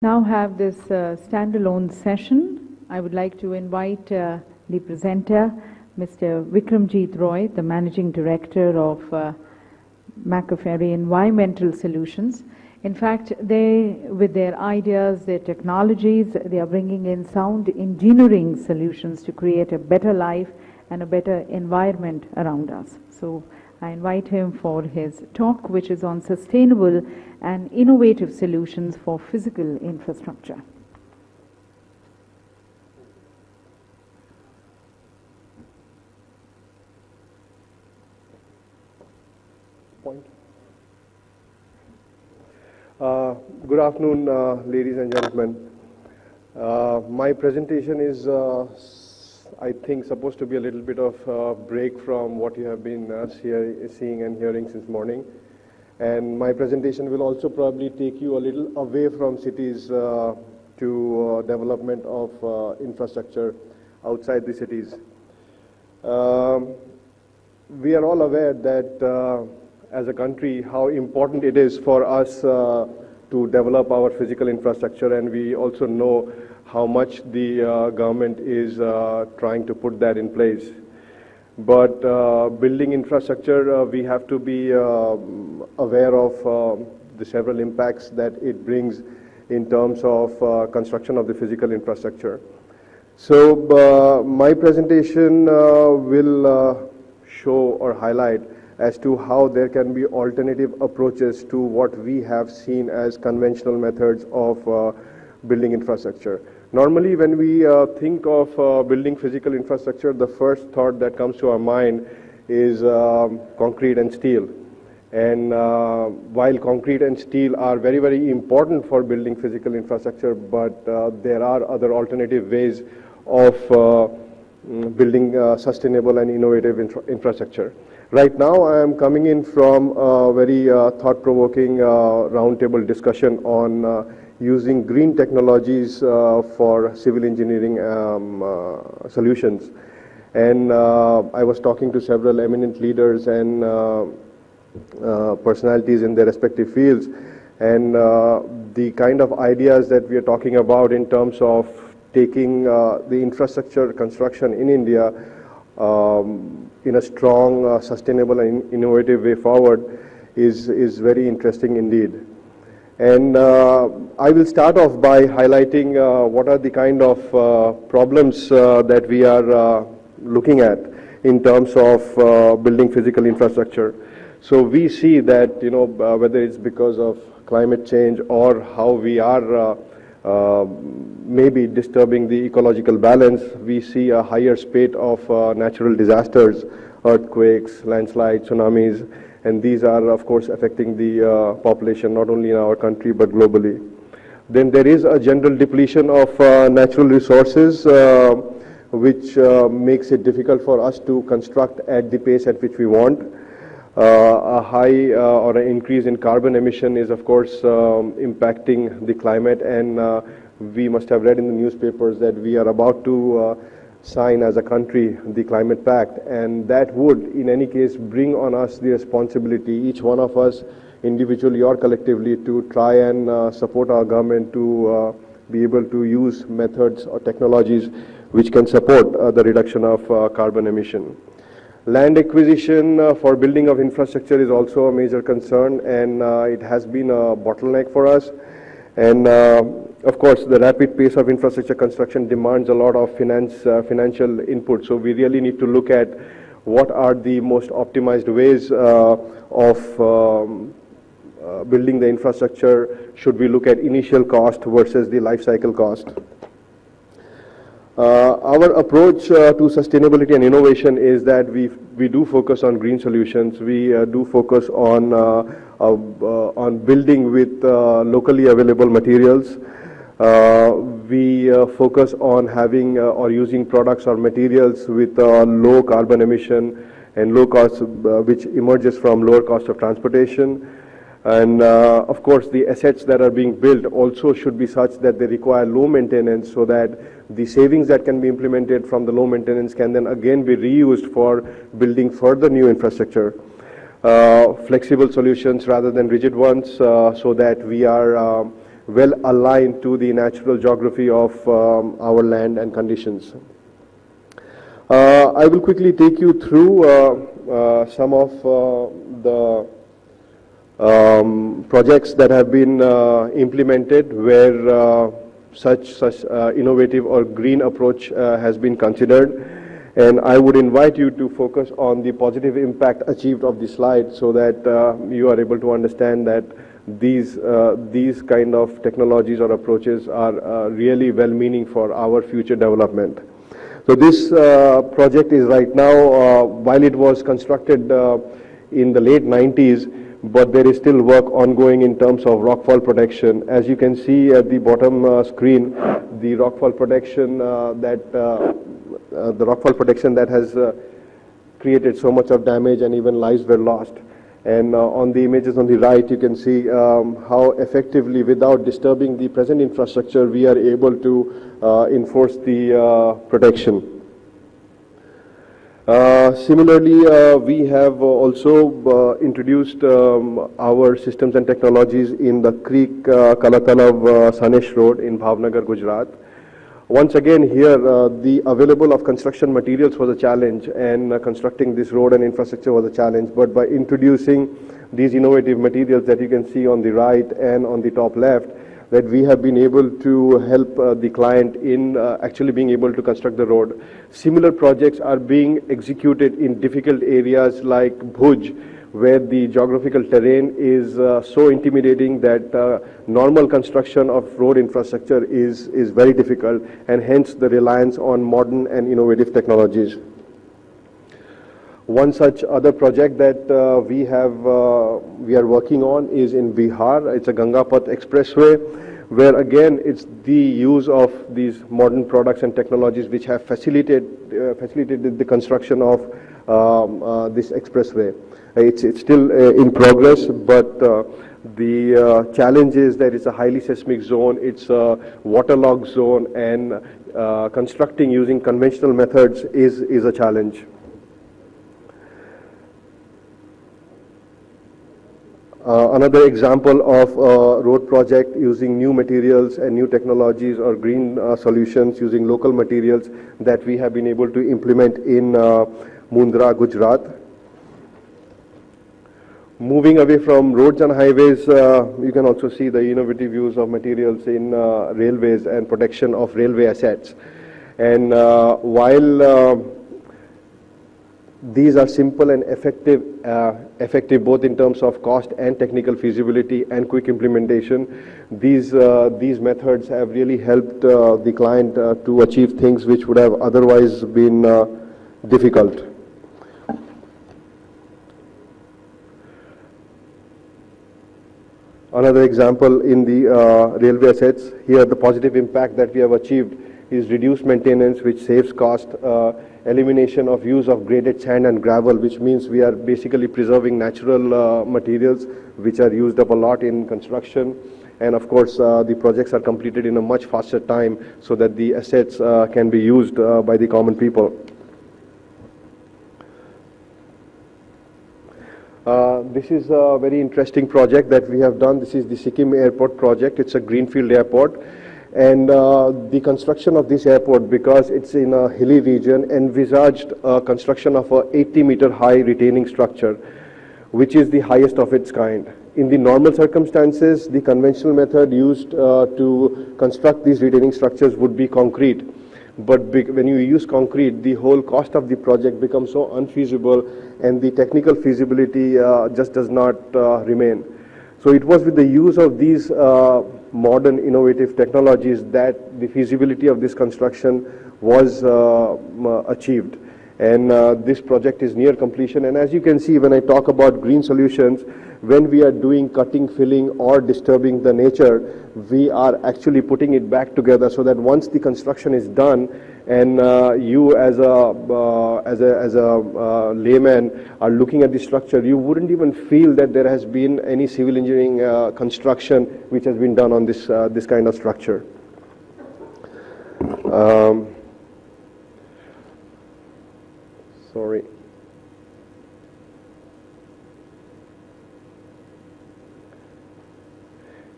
Now have this standalone session. I would like to invite the presenter, Mr. Vikramjiet Roy, the Managing Director of Maccaferri Environmental Solutions. In fact, they, with their ideas, their technologies, they are bringing in sound engineering solutions to create a better life and a better environment around us. So I invite him for his talk, which is on sustainable and innovative solutions for physical infrastructure. Good afternoon, ladies and gentlemen. My presentation is, I think, supposed to be a little bit of a break from what you have been seeing and hearing since morning. And my presentation will also probably take you a little away from cities to development of infrastructure outside the cities. We are all aware that as a country how important it is for us to develop our physical infrastructure, and we also know how much the government is trying to put that in place. But building infrastructure, we have to be aware of the several impacts that it brings in terms of construction of the physical infrastructure. So my presentation will show or highlight as to how there can be alternative approaches to what we have seen as conventional methods of building infrastructure. Normally, when we think of building physical infrastructure, the first thought that comes to our mind is concrete and steel. And while concrete and steel are very, very important for building physical infrastructure, but there are other alternative ways of building sustainable and innovative infrastructure. Right now, I am coming in from a very thought-provoking roundtable discussion on using green technologies for civil engineering solutions. And I was talking to several eminent leaders and personalities in their respective fields. And the kind of ideas that we are talking about in terms of taking the infrastructure construction in India in a strong, sustainable and innovative way forward is very interesting indeed. And I will start off by highlighting what are the kind of problems that we are looking at in terms of building physical infrastructure. So we see that, you know, whether it's because of climate change or how we are maybe disturbing the ecological balance, we see a higher spate of natural disasters, earthquakes, landslides, tsunamis, and these are of course affecting the population not only in our country but globally. Then there is a general depletion of natural resources which makes it difficult for us to construct at the pace at which we want. A high or an increase in carbon emission is of course impacting the climate, and we must have read in the newspapers that we are about to sign as a country the climate pact, and that would in any case bring on us the responsibility, each one of us individually or collectively, to try and support our government to be able to use methods or technologies which can support the reduction of carbon emission. Land acquisition for building of infrastructure is also a major concern, and it has been a bottleneck for us. And of course, the rapid pace of infrastructure construction demands a lot of financial input. So we really need to look at what are the most optimized ways of building the infrastructure. Should we look at initial cost versus the life cycle cost? Our approach to sustainability and innovation is that we do focus on green solutions. We do focus on building with locally available materials. We focus on having or using products or materials with low carbon emission and low cost, which emerges from lower cost of transportation. And of course, the assets that are being built also should be such that they require low maintenance, so that the savings that can be implemented from the low maintenance can then again be reused for building further new infrastructure. Flexible solutions rather than rigid ones, so that we are well aligned to the natural geography of our land and conditions. I will quickly take you through some of the projects that have been implemented where such innovative or green approach has been considered. And I would invite you to focus on the positive impact achieved of the slide so that you are able to understand that these kind of technologies or approaches are really well-meaning for our future development. So this project is right now, while it was constructed in the late 90s, but there is still work ongoing in terms of rockfall protection. As you can see at the bottom screen, the rockfall protection that has created so much of damage and even lives were lost. And on the images on the right, you can see how effectively, without disturbing the present infrastructure, we are able to enforce the protection. Similarly, we have also introduced our systems and technologies in the Creek Kalatalav Sanesh Road in Bhavnagar, Gujarat. Once again here, the available of construction materials was a challenge, and constructing this road and infrastructure was a challenge. But by introducing these innovative materials that you can see on the right and on the top left, that we have been able to help the client in actually being able to construct the road. Similar projects are being executed in difficult areas like Bhuj, where the geographical terrain is so intimidating that normal construction of road infrastructure is very difficult, and hence the reliance on modern and innovative technologies. One such other project that we are working on is in Bihar. It's a Gangapat Expressway, where again it's the use of these modern products and technologies which have facilitated the construction of this expressway. It's still in progress, but the challenge is that it's a highly seismic zone, it's a waterlogged zone, and constructing using conventional methods is a challenge. Another example of a road project using new materials and new technologies or green solutions using local materials that we have been able to implement in Mundra, Gujarat. Moving away from roads and highways, you can also see the innovative use of materials in railways and protection of railway assets. And while these are simple and effective both in terms of cost and technical feasibility and quick implementation, these methods have really helped the client to achieve things which would have otherwise been difficult. Another example in the railway assets, here the positive impact that we have achieved is reduced maintenance, which saves cost, elimination of use of graded sand and gravel, which means we are basically preserving natural materials which are used up a lot in construction. And of course, the projects are completed in a much faster time so that the assets can be used by the common people. This is a very interesting project that we have done. This is the Sikkim Airport project. It's a greenfield airport. And the construction of this airport, because it's in a hilly region, envisaged construction of a 80-meter high retaining structure, which is the highest of its kind. In the normal circumstances, the conventional method used to construct these retaining structures would be concrete. But when you use concrete, the whole cost of the project becomes so unfeasible, and the technical feasibility just does not remain. So it was with the use of these modern innovative technologies that the feasibility of this construction was achieved. And this project is near completion. And as you can see, when I talk about green solutions, when we are doing cutting, filling, or disturbing the nature, we are actually putting it back together so that once the construction is done, and you as a layman are looking at the structure, you wouldn't even feel that there has been any civil engineering construction which has been done on this kind of structure. Sorry.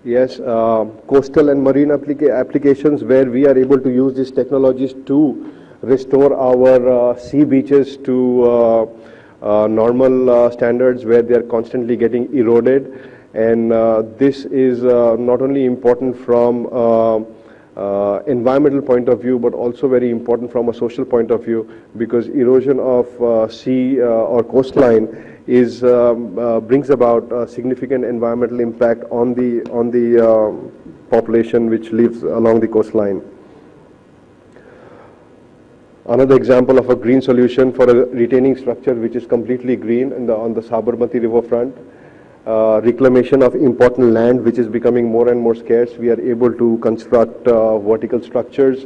Yes, coastal and marine applications where we are able to use these technologies to restore our sea beaches to normal standards where they are constantly getting eroded. And this is not only important from environmental point of view, but also very important from a social point of view, because erosion of sea or coastline is brings about a significant environmental impact on the population which lives along the coastline. Another example of a green solution for a retaining structure which is completely green on the Sabarmati riverfront. Reclamation of important land which is becoming more and more scarce. We are able to construct vertical structures.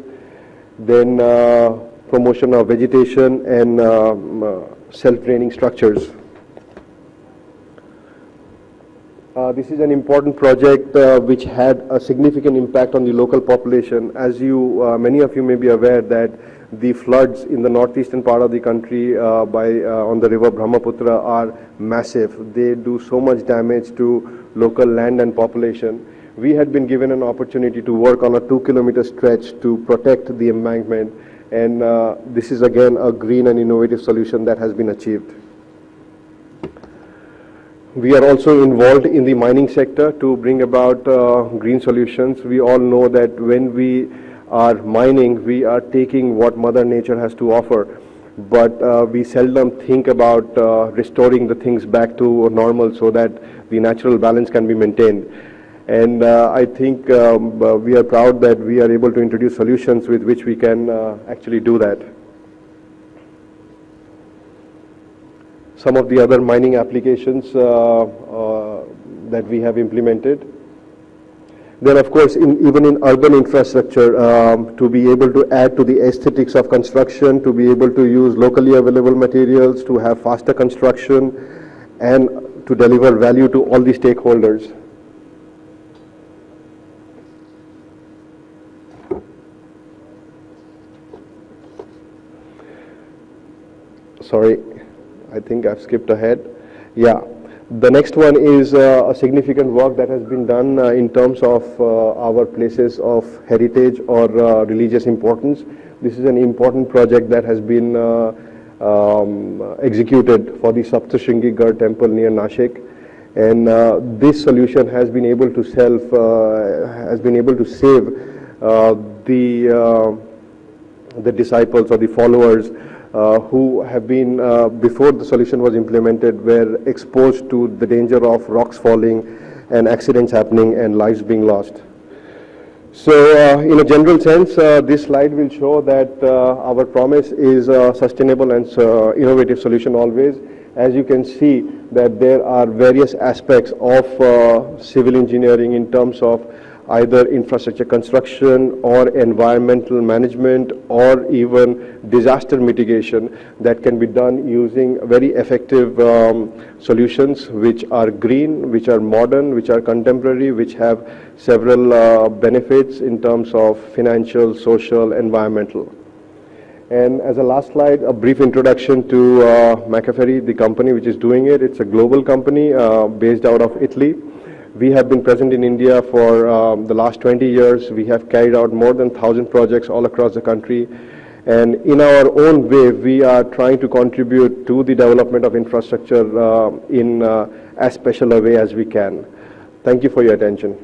Then promotion of vegetation and self-draining structures. This is an important project which had a significant impact on the local population. As many of you may be aware that the floods in the northeastern part of the country on the river Brahmaputra are massive. They do so much damage to local land and population. We had been given an opportunity to work on a 2-kilometer stretch to protect the embankment, and this is again a green and innovative solution that has been achieved. We are also involved in the mining sector to bring about green solutions. We all know that when we are mining, we are taking what Mother Nature has to offer, but we seldom think about restoring the things back to normal so that the natural balance can be maintained. And I think we are proud that we are able to introduce solutions with which we can actually do that. Some of the other mining applications that we have implemented. Then of course even in urban infrastructure, to be able to add to the aesthetics of construction, to be able to use locally available materials, to have faster construction and to deliver value to all the stakeholders. Sorry, I think I've skipped ahead. Yeah. The next one is a significant work that has been done in terms of our places of heritage or religious importance. This is an important project that has been executed for the Saptashringi Garh temple near Nashik, and this solution has been able to save the disciples or the followers who have been, before the solution was implemented, were exposed to the danger of rocks falling and accidents happening and lives being lost. So in a general sense, this slide will show that our promise is a sustainable and innovative solution always. As you can see that there are various aspects of civil engineering in terms of either infrastructure construction or environmental management or even disaster mitigation that can be done using very effective solutions which are green, which are modern, which are contemporary, which have several benefits in terms of financial, social, environmental. And as a last slide, a brief introduction to Maccaferri, the company which is doing it. It's a global company based out of Italy. We have been present in India for the last 20 years. We have carried out more than 1,000 projects all across the country. And in our own way, we are trying to contribute to the development of infrastructure in as special a way as we can. Thank you for your attention.